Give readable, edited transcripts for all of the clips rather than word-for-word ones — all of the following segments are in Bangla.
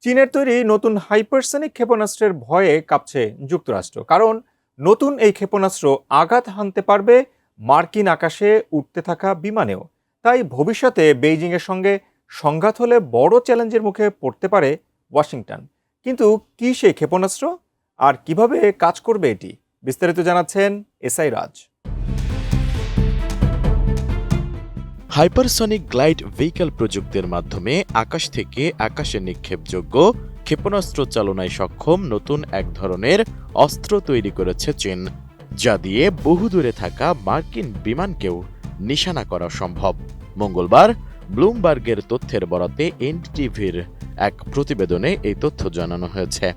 চীনের তৈরি নতুন হাইপারসনিক ক্ষেপণাস্ত্রের ভয়ে কাঁপছে যুক্তরাষ্ট্র। কারণ নতুন এই ক্ষেপণাস্ত্র আঘাত হানতে পারবে মার্কিন আকাশে উঠতে থাকা বিমানেও। তাই ভবিষ্যতে বেইজিংয়ের সঙ্গে সংঘাত হলে বড় চ্যালেঞ্জের মুখে পড়তে পারে ওয়াশিংটন। কিন্তু কি সেই ক্ষেপণাস্ত্র আর কিভাবে কাজ করবে এটি, বিস্তারিত জানাচ্ছেন এসআই রাজ। হাইপারসনিক গ্লাইড ভেহিকল প্রযুক্তির মাধ্যমে আকাশ থেকে আকাশে নিক্ষেপযোগ্য ক্ষেপণাস্ত্র চালনায় সক্ষম নতুন এক ধরনের অস্ত্র তৈরি করেছে চীন, যা দিয়ে বহুদূরে থাকা মার্কিন বিমানকেও নিশানা করা সম্ভব। মঙ্গলবার ব্লুমবার্গের তথ্যের বরাতে এনডিটিভির এক প্রতিবেদনে এই তথ্য জানানো হয়েছে।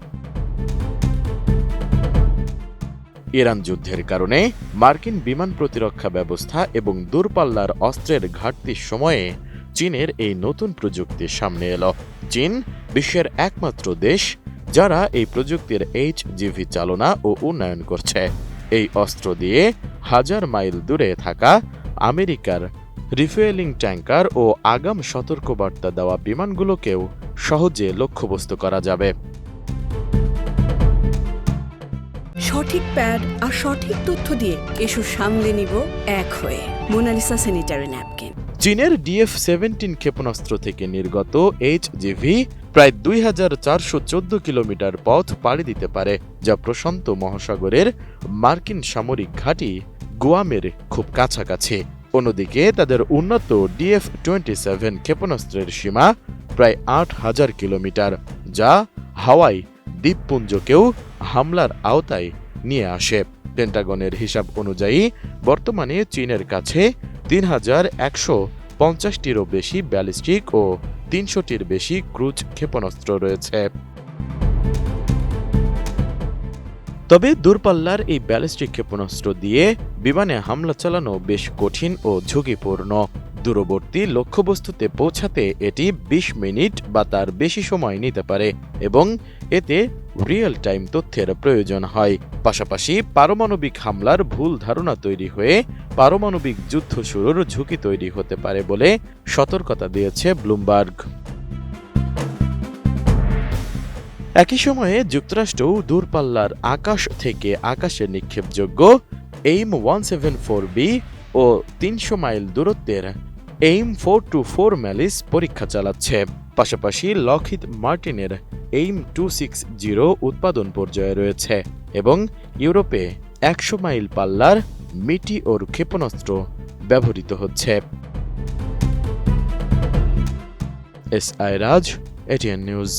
ইরান যুদ্ধের কারণে মার্কিন বিমান প্রতিরক্ষা ব্যবস্থা এবং দূরপাল্লার অস্ত্রের ঘাটতির সময়ে চীনের এই নতুন প্রযুক্তি সামনে এলো। চীন বিশ্বের একমাত্র দেশ যারা এই প্রযুক্তির HGV চালনা ও উন্নয়ন করছে। এই অস্ত্র দিয়ে 1000 মাইল দূরে থাকা আমেরিকার রিফুয়েলিং ট্যাঙ্কার ও আগাম সতর্কবার্তা দেওয়া বিমানগুলোকেও সহজে লক্ষ্যবস্তু করা যাবে। সঠিক প্যাড আর সঠিক তথ্য দিয়ে এসব সামলে নিব এক হয়ে। Monalisa sanitary napkin. চীনের DF-17 ক্ষেপণাস্ত্র থেকে নির্গত HGV প্রায় 2414 কিলোমিটার পথ পাড়ি দিতে পারে, যা প্রশান্ত মহাসাগরের মার্কিন সামরিক ঘাঁটি গুয়ামের খুব কাছাকাছি। অন্যদিকে তাদের উন্নত DF-27 ক্ষেপণাস্ত্রের সীমা প্রায় 8000 কিলোমিটার, যা হাওয়াই দ্বীপপুঞ্জকেও হামলার আওতায় নিয়ে আসে। পেন্টাগনের হিসাব অনুযায়ী বর্তমানে চীনের কাছে 3150টিরও বেশি ব্যালিস্টিক ও 300টির বেশি ক্রুজ ক্ষেপণাস্ত্র রয়েছে। তবে দূরপাল্লার এই ব্যালিস্টিক ক্ষেপণাস্ত্র দিয়ে বিমানে হামলা চালানো বেশ কঠিন ও ঝুঁকিপূর্ণ। দূরবর্তী লক্ষ্যবস্তুতে পৌঁছাতে এটি 20 মিনিট বা তার বেশি সময় নিতে পারে এবং এতে রিয়েল টাইম তথ্যের প্রয়োজন হয়। পাশাপাশি পারমাণবিক হামলার ভুল ধারণা তৈরি হয়ে পারমাণবিক যুদ্ধ শুরুর ঝুঁকি তৈরি হতে পারে বলে সতর্কতা দিয়েছে ব্লুমবার্গ। একই সময়ে যুক্তরাষ্ট্রও দূরপাল্লার আকাশ থেকে আকাশে নিক্ষেপযোগ্য AIM-174B ও 300 মাইল দূরত্বের AIM-424 ম্যালিস পরীক্ষা চালাচ্ছে। পাশাপাশি লকহিড মার্টিনের AIM-260 উৎপাদন পর্যায়ে রয়েছে এবং ইউরোপে 100 মাইল পাল্লার মিটিওর ক্ষেপণাস্ত্র ব্যবহৃত হচ্ছে। এসআই রাজ, ATN নিউজ।